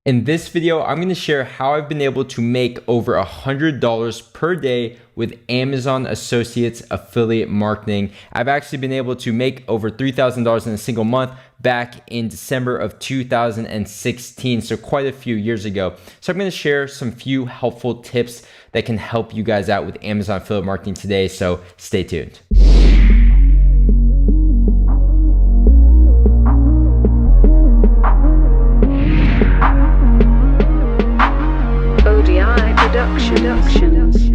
In this video, I'm going to share how I've been able to make over $100 per day with Amazon Associates affiliate marketing. I've actually been able to make over $3,000 in a single month back in December of 2016, so quite a few years ago. So I'm going to share some few helpful tips that can help you guys out with Amazon affiliate marketing today, so stay tuned. ODI Productions.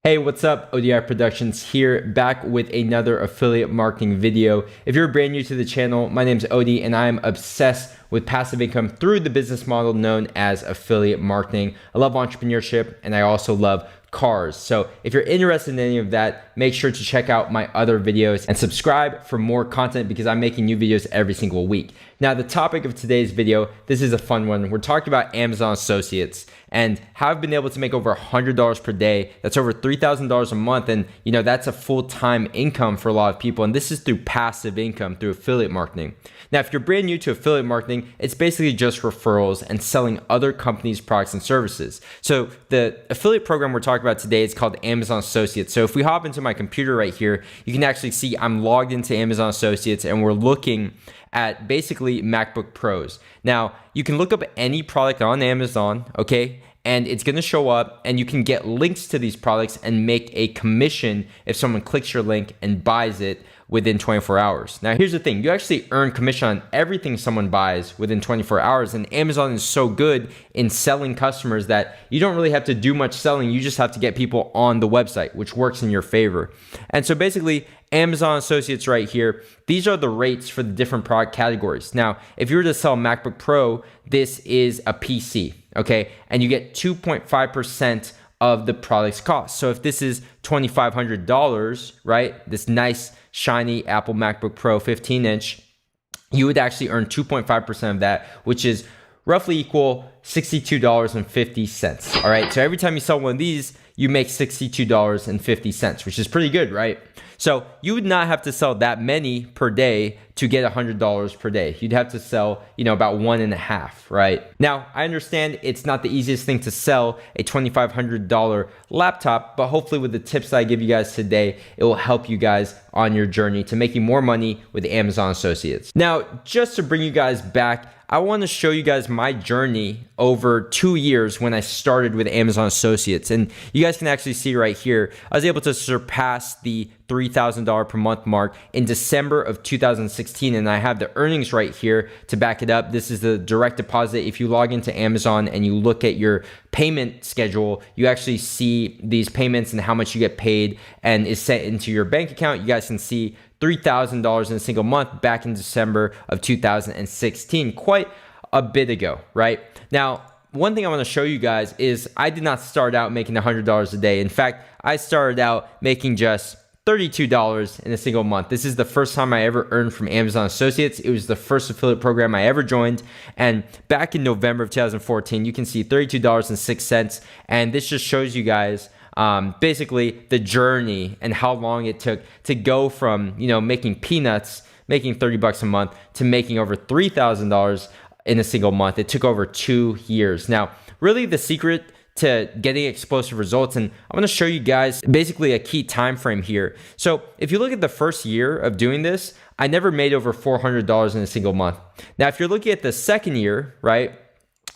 Hey, what's up? ODI Productions here, back with another affiliate marketing video. If you're brand new to the channel, my name's Odie and I'm obsessed with passive income through the business model known as affiliate marketing. I love entrepreneurship and I also love cars. So if you're interested in any of that, make sure to check out my other videos and subscribe for more content because I'm making new videos every single week. Now, the topic of today's video, this is a fun one. We're talking about Amazon Associates and how I've been able to make over $100 per day. That's over $3,000 a month. And you know, that's a full-time income for a lot of people. And this is through passive income through affiliate marketing. Now, if you're brand new to affiliate marketing, it's basically just referrals and selling other companies' products and services. So the affiliate program we're talking about today is called Amazon Associates. So if we hop into my computer right here, you can actually see I'm logged into Amazon Associates and we're looking at basically MacBook Pros. Now, you can look up any product on Amazon, okay? And it's gonna show up and you can get links to these products and make a commission if someone clicks your link and buys it within 24 hours. Now, here's the thing. You actually earn commission on everything someone buys within 24 hours. And Amazon is so good in selling customers that you don't really have to do much selling. You just have to get people on the website, which works in your favor. And so basically, Amazon Associates right here, these are the rates for the different product categories. Now, if you were to sell a MacBook Pro, this is a PC, okay? And you get 2.5% of the product's cost. So if this is $2,500, right? This nice, shiny Apple MacBook Pro 15-inch, you would actually earn 2.5% of that, which is roughly equal $62.50. All right, so every time you sell one of these, you make $62.50, which is pretty good, right? So you would not have to sell that many per day to get $100 per day. You'd have to sell, about 1.5, right? Now, I understand it's not the easiest thing to sell a $2,500 laptop, but hopefully with the tips that I give you guys today, it will help you guys on your journey to making more money with Amazon Associates. Now, just to bring you guys back, I want to show you guys my journey over 2 years when I started with Amazon Associates. And you guys can actually see right here, I was able to surpass the $3,000 per month mark in December of 2016. And I have the earnings right here to back it up. This is the direct deposit. If you log into Amazon and you look at your payment schedule, you actually see these payments and how much you get paid and is sent into your bank account. You guys can see $3,000 in a single month back in December of 2016, quite a bit ago, right? Now, one thing I want to show you guys is I did not start out making $100 a day. In fact, I started out making just $32 in a single month. This is the first time I ever earned from Amazon Associates. It was the first affiliate program I ever joined. And back in November of 2014, you can see $32.06. And this just shows you guys basically the journey and how long it took to go from, making peanuts, making 30 bucks a month to making over $3,000 in a single month. It took over 2 years. Now, really the secret to getting explosive results, and I'm gonna show you guys basically a key time frame here. So if you look at the first year of doing this, I never made over $400 in a single month. Now, if you're looking at the second year, right,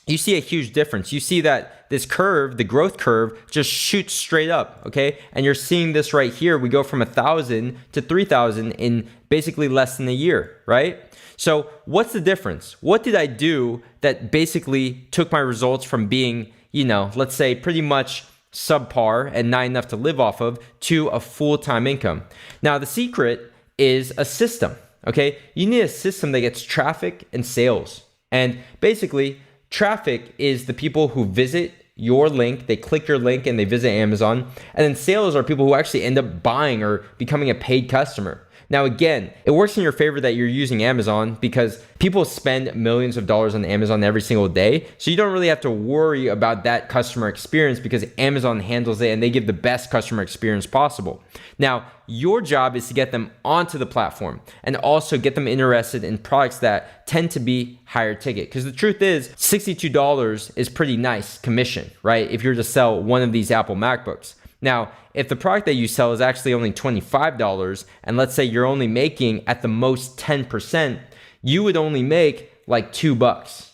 you see a huge difference. You see that this curve, the growth curve, just shoots straight up, okay? And you're seeing this right here. We go from 1,000 to 3,000 in basically less than a year, right? So what's the difference? What did I do that basically took my results from being, let's say pretty much subpar and not enough to live off of to a full-time income? Now, the secret is a system, okay? You need a system that gets traffic and sales. And basically, traffic is the people who visit your link, they click your link and they visit Amazon. And then sales are people who actually end up buying or becoming a paid customer. Now, again, it works in your favor that you're using Amazon because people spend millions of dollars on Amazon every single day. So you don't really have to worry about that customer experience because Amazon handles it and they give the best customer experience possible. Now, your job is to get them onto the platform and also get them interested in products that tend to be higher ticket. Because the truth is, $62 is pretty nice commission, right? If you're to sell one of these Apple MacBooks. Now, if the product that you sell is actually only $25, and let's say you're only making at the most 10%, you would only make like $2.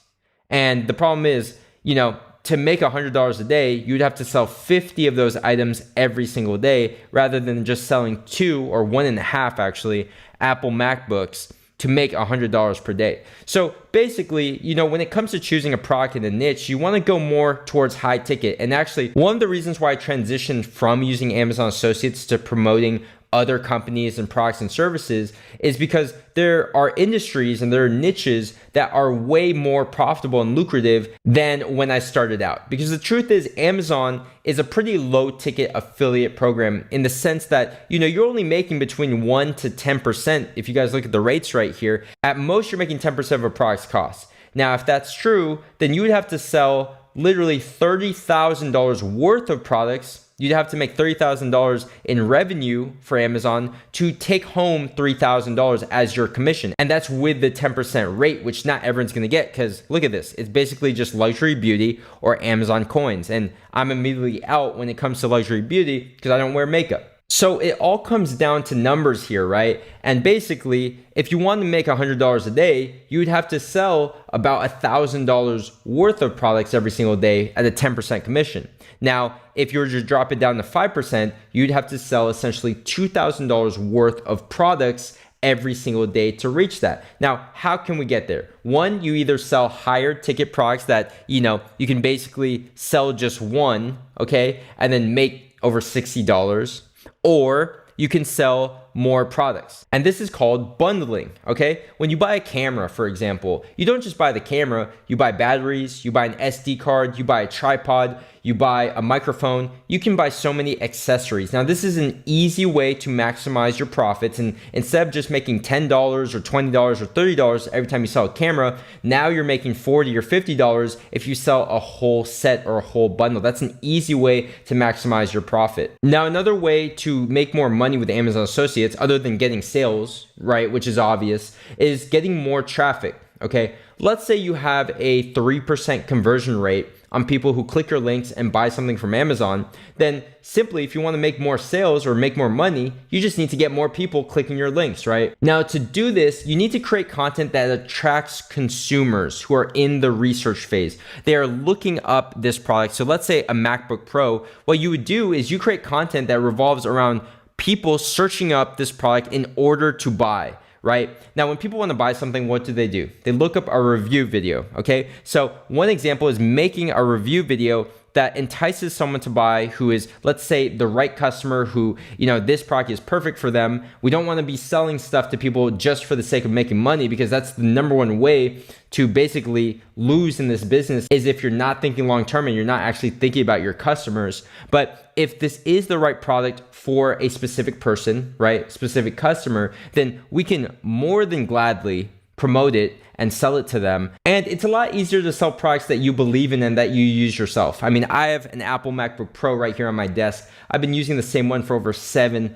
And the problem is, to make $100 a day, you'd have to sell 50 of those items every single day rather than just selling 2 or 1.5 actually Apple MacBooks to make $100 per day. So basically, when it comes to choosing a product in a niche, you want to go more towards high ticket. And actually, one of the reasons why I transitioned from using Amazon Associates to promoting other companies and products and services is because there are industries and there are niches that are way more profitable and lucrative than when I started out. Because the truth is, Amazon is a pretty low ticket affiliate program in the sense that, you're only making between 1 to 10%. If you guys look at the rates right here, at most you're making 10% of a product's cost. Now, if that's true, then you would have to sell literally $30,000 worth of products. You'd have to make $30,000 in revenue for Amazon to take home $3,000 as your commission. And that's with the 10% rate, which not everyone's gonna get because look at this. It's basically just luxury beauty or Amazon coins. And I'm immediately out when it comes to luxury beauty because I don't wear makeup. So it all comes down to numbers here, right? And basically, if you want to make $100 a day, you would have to sell about $1,000 worth of products every single day at a 10% commission. Now, if you were to drop it down to 5%, you'd have to sell essentially $2,000 worth of products every single day to reach that. Now, how can we get there? One, you either sell higher ticket products that, you can basically sell just one, okay, and then make over $60. Or you can sell more products. And this is called bundling, okay? When you buy a camera, for example, you don't just buy the camera, you buy batteries, you buy an SD card, you buy a tripod, you buy a microphone, you can buy so many accessories. Now, this is an easy way to maximize your profits. And instead of just making $10 or $20 or $30 every time you sell a camera, now you're making $40 or $50 if you sell a whole set or a whole bundle. That's an easy way to maximize your profit. Now, another way to make more money with Amazon Associates, other than getting sales, right, which is obvious, is getting more traffic, okay? Let's say you have a 3% conversion rate on people who click your links and buy something from Amazon, then simply if you want to make more sales or make more money, you just need to get more people clicking your links, right? Now, to do this, you need to create content that attracts consumers who are in the research phase. They are looking up this product. So let's say a MacBook Pro. What you would do is you create content that revolves around people searching up this product in order to buy. Right? Now, when people want to buy something, what do? They look up a review video, okay? So one example is making a review video that entices someone to buy who is, let's say, the right customer who, this product is perfect for them. We don't want to be selling stuff to people just for the sake of making money because that's the number one way to basically lose in this business is if you're not thinking long-term and you're not actually thinking about your customers. But if this is the right product for a specific person, right, specific customer, then we can more than gladly promote it and sell it to them. And it's a lot easier to sell products that you believe in and that you use yourself. I mean, I have an Apple MacBook Pro right here on my desk. I've been using the same one for over 7+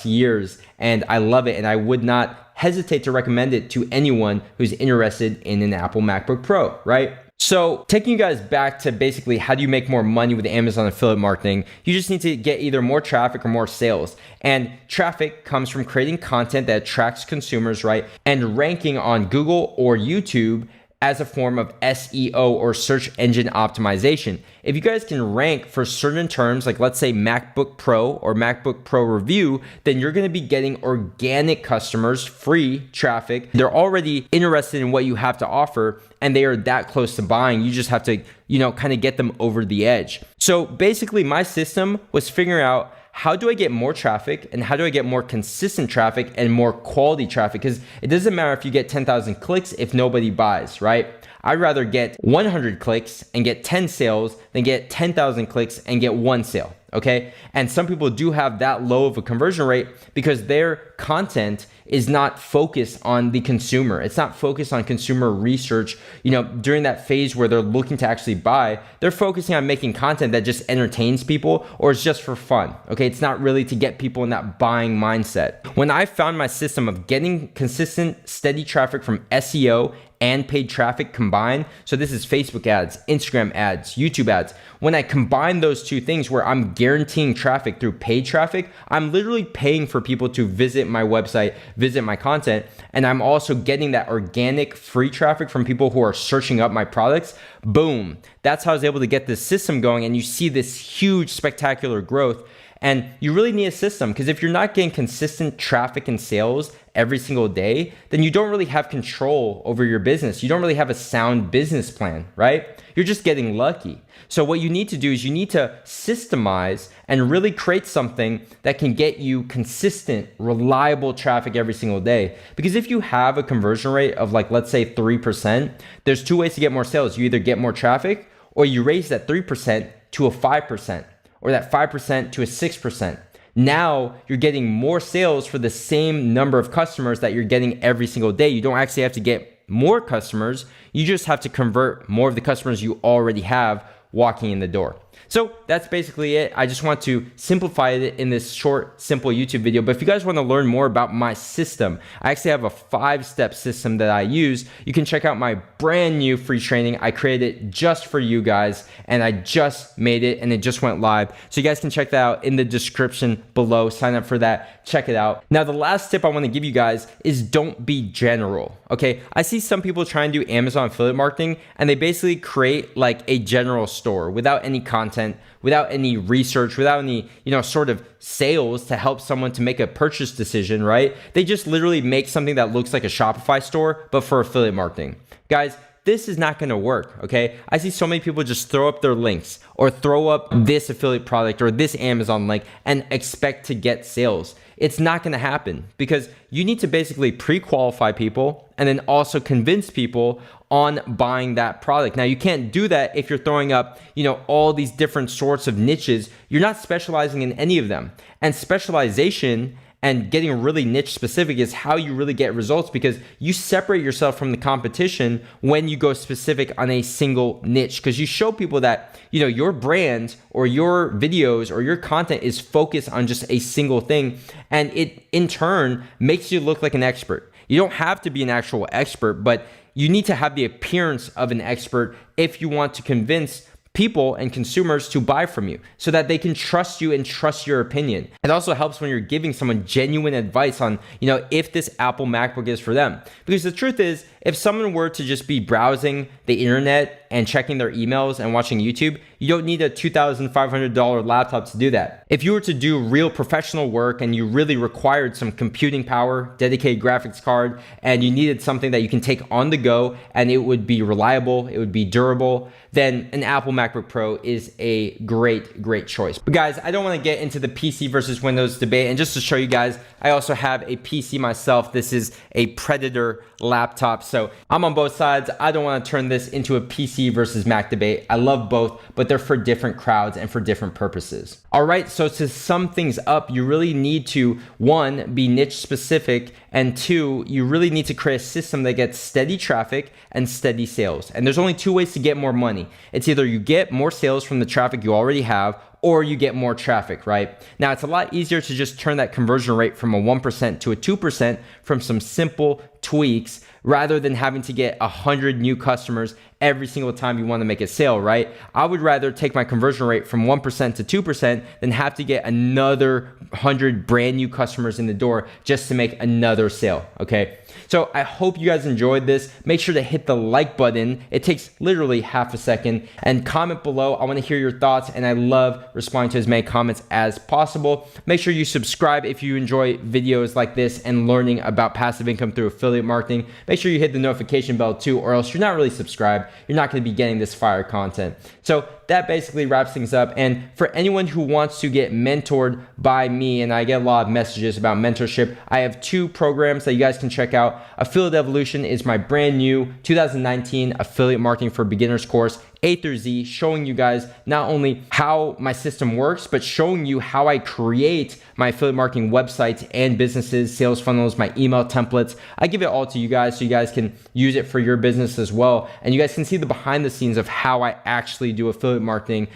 years and I love it. And I would not hesitate to recommend it to anyone who's interested in an Apple MacBook Pro, right? So taking you guys back to basically how do you make more money with Amazon affiliate marketing, you just need to get either more traffic or more sales. And traffic comes from creating content that attracts consumers, right? And ranking on Google or YouTube as a form of SEO or search engine optimization. If you guys can rank for certain terms, like let's say MacBook Pro or MacBook Pro review, then you're gonna be getting organic customers, free traffic. They're already interested in what you have to offer and they are that close to buying. You just have to, kind of get them over the edge. So basically my system was figuring out how do I get more traffic and how do I get more consistent traffic and more quality traffic? Because it doesn't matter if you get 10,000 clicks if nobody buys, right? I'd rather get 100 clicks and get 10 sales than get 10,000 clicks and get one sale. Okay. And some people do have that low of a conversion rate because their content is not focused on the consumer. It's not focused on consumer research. During that phase where they're looking to actually buy, they're focusing on making content that just entertains people or is just for fun. Okay. It's not really to get people in that buying mindset. When I found my system of getting consistent, steady traffic from SEO and paid traffic combined. So this is Facebook ads, Instagram ads, YouTube ads. When I combine those two things where I'm guaranteeing traffic through paid traffic, I'm literally paying for people to visit my website, visit my content, and I'm also getting that organic free traffic from people who are searching up my products. Boom. That's how I was able to get this system going, and you see this huge, spectacular growth. And you really need a system, because if you're not getting consistent traffic and sales every single day, then you don't really have control over your business. You don't really have a sound business plan, right? You're just getting lucky. So what you need to do is you need to systemize and really create something that can get you consistent, reliable traffic every single day. Because if you have a conversion rate of let's say 3%, there's two ways to get more sales. You either get more traffic or you raise that 3% to a 5%. Or that 5% to a 6%. Now you're getting more sales for the same number of customers that you're getting every single day. You don't actually have to get more customers. You just have to convert more of the customers you already have walking in the door. So that's basically it. I just want to simplify it in this short, simple YouTube video. But if you guys want to learn more about my system, I actually have a 5-step system that I use. You can check out my brand new free training. I created just for you guys, and I just made it and it just went live. So you guys can check that out in the description below. Sign up for that. Check it out. Now, the last tip I want to give you guys is don't be general. Okay. I see some people try and do Amazon affiliate marketing, and they basically create a general store without any content, without any research, without any, sort of sales to help someone to make a purchase decision, right? They just literally make something that looks like a Shopify store, but for affiliate marketing. Guys, this is not going to work, okay? I see so many people just throw up their links or throw up this affiliate product or this Amazon link and expect to get sales. It's not going to happen, because you need to basically pre-qualify people and then also convince people on buying that product. Now, you can't do that if you're throwing up, all these different sorts of niches. You're not specializing in any of them. And specialization and getting really niche specific is how you really get results, because you separate yourself from the competition when you go specific on a single niche, because you show people that, your brand or your videos or your content is focused on just a single thing. And it in turn makes you look like an expert. You don't have to be an actual expert, but you need to have the appearance of an expert if you want to convince people and consumers to buy from you, so that they can trust you and trust your opinion. It also helps when you're giving someone genuine advice on, if this Apple MacBook is for them. Because the truth is, if someone were to just be browsing the internet and checking their emails and watching YouTube, you don't need a $2,500 laptop to do that. If you were to do real professional work and you really required some computing power, dedicated graphics card, and you needed something that you can take on the go and it would be reliable, it would be durable, then an Apple MacBook Pro is a great choice. But guys, I don't want to get into the PC versus Windows debate. And just to show you guys, I also have a PC myself. This is a Predator laptop. So I'm on both sides. I don't want to turn this into a PC versus Mac debate. I love both, but they're for different crowds and for different purposes. All right, so to sum things up, you really need to, 1, be niche specific, and 2, you really need to create a system that gets steady traffic and steady sales. And there's only 2 ways to get more money. It's either you get more sales from the traffic you already have, or you get more traffic, right? Now, it's a lot easier to just turn that conversion rate from a 1% to a 2% from some simple tweaks, rather than having to get 100 new customers every single time you want to make a sale, right? I would rather take my conversion rate from 1% to 2% than have to get another 100 brand new customers in the door just to make another sale, okay? So I hope you guys enjoyed this. Make sure to hit the like button. It takes literally half a second, and comment below. I want to hear your thoughts, and I love responding to as many comments as possible. Make sure you subscribe if you enjoy videos like this and learning about passive income through affiliate marketing. Make sure you hit the notification bell too, or else you're not really subscribed. You're not going to be getting this fire content. So that basically wraps things up. And for anyone who wants to get mentored by me, and I get a lot of messages about mentorship, I have 2 programs that you guys can check out. Affiliate Evolution is my brand new 2019 affiliate marketing for beginners course, A through Z, showing you guys not only how my system works, but showing you how I create my affiliate marketing websites and businesses, sales funnels, my email templates. I give it all to you guys so you guys can use it for your business as well. And you guys can see the behind the scenes of how I actually do affiliate marketing,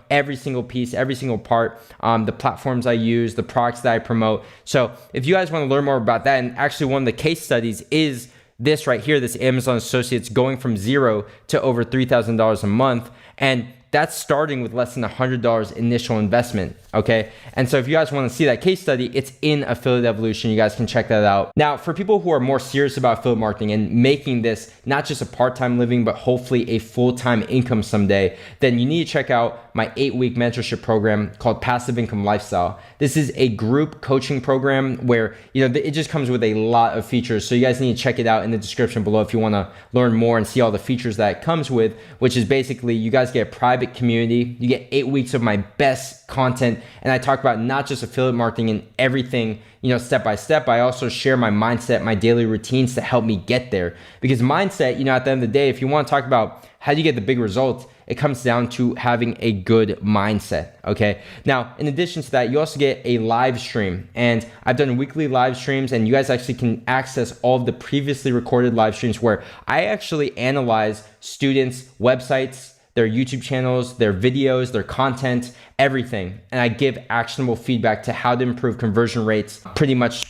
every single piece, every single part, the platforms I use, the products that I promote. So if you guys want to learn more about that, and actually one of the case studies is this right here, this Amazon Associates going from 0 to over $3,000 a month. And that's starting with less than $100 initial investment, okay? And so if you guys want to see that case study, it's in Affiliate Evolution. You guys can check that out. Now, for people who are more serious about affiliate marketing and making this not just a part-time living, but hopefully a full-time income someday, then you need to check out my 8-week mentorship program called Passive Income Lifestyle. This is a group coaching program where, it just comes with a lot of features. So you guys need to check it out in the description below if you want to learn more and see all the features that it comes with, which is basically you guys get a private community. You get 8 weeks of my best content. And I talk about not just affiliate marketing and everything, step by step. I also share my mindset, my daily routines to help me get there. Because mindset, at the end of the day, if you want to talk about how do you get the big results, it comes down to having a good mindset, okay? Now, in addition to that, you also get a live stream. And I've done weekly live streams, and you guys actually can access all of the previously recorded live streams where I actually analyze students' websites, their YouTube channels, their videos, their content, everything. And I give actionable feedback to how to improve conversion rates, pretty much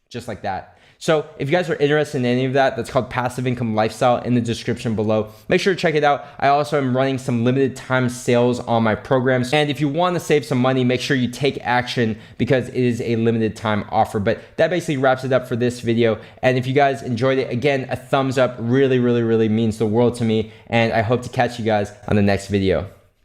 just like that. So if you guys are interested in any of that, that's called Passive Income Lifestyle in the description below. Make sure to check it out. I also am running some limited time sales on my programs. And if you want to save some money, make sure you take action because it is a limited time offer. But that basically wraps it up for this video. And if you guys enjoyed it, again, a thumbs up really, really, really means the world to me. And I hope to catch you guys on the next video.